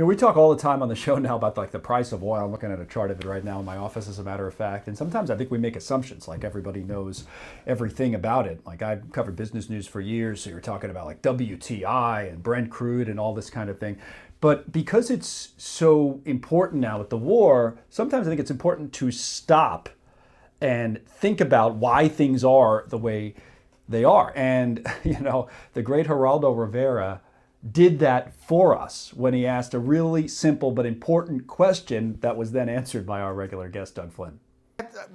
We talk all the time on the show now about like the price of oil. I'm looking at a chart of it right now in my office, as a matter of fact. And sometimes I think we make assumptions, like everybody knows everything about it. Like I've covered business news for years, so you're talking about like WTI and Brent crude and all this kind of thing. But because it's so important now with the war, sometimes I think it's important to stop and think about why things are the way they are. And, the great Geraldo Rivera did that for us when he asked a really simple but important question that was then answered by our regular guest, Doug Flynn.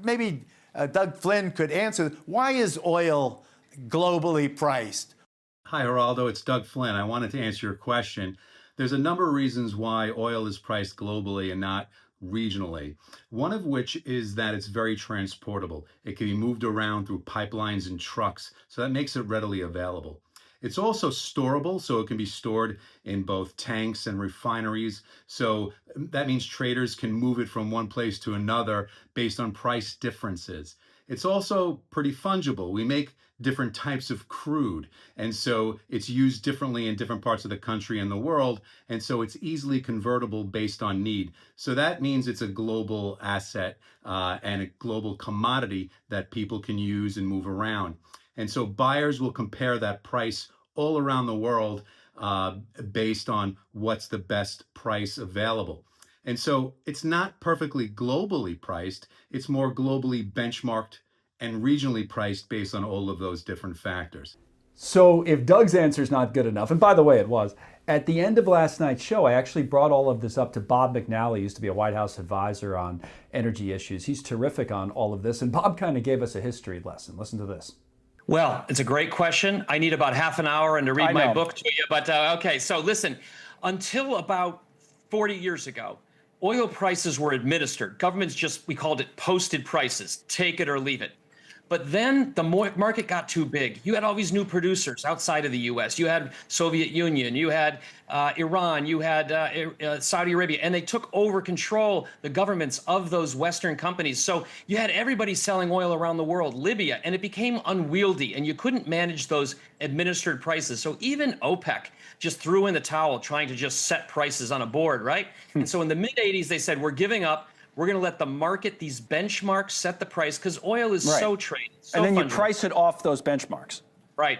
Maybe Doug Flynn could answer, why is oil globally priced? Hi, Geraldo. It's Doug Flynn. I wanted to answer your question. There's a number of reasons why oil is priced globally and not regionally. One of which is that it's very transportable. It can be moved around through pipelines and trucks, so that makes it readily available. It's also storable, so it can be stored in both tanks and refineries. So that means traders can move it from one place to another based on price differences. It's also pretty fungible. We make different types of crude, and so it's used differently in different parts of the country and the world, and so it's easily convertible based on need. So that means it's a global asset and a global commodity that people can use and move around. And so buyers will compare that price all around the world based on what's the best price available. And so it's not perfectly globally priced, it's more globally benchmarked and regionally priced based on all of those different factors. So if Doug's answer is not good enough, and by the way, it was, at the end of last night's show, I actually brought all of this up to Bob McNally, who used to be a White House advisor on energy issues. He's terrific on all of this, and Bob kind of gave us a history lesson. Listen to this. Well, it's a great question. I need about half an hour and to read my book to you. But okay, so listen, until about 40 years ago, oil prices were administered. Governments we called it posted prices, take it or leave it. But then the market got too big. You had all these new producers outside of the U.S. You had Soviet Union, you had Iran, you had Saudi Arabia, and they took over control, the governments of those Western companies. So you had everybody selling oil around the world, Libya, and it became unwieldy, and you couldn't manage those administered prices. So even OPEC just threw in the towel trying to just set prices on a board, right? And so in the mid-'80s, they said, we're giving up. We're going to let the market, these benchmarks, set the price because oil is so traded. So and then fungible. you price it off those benchmarks. Right.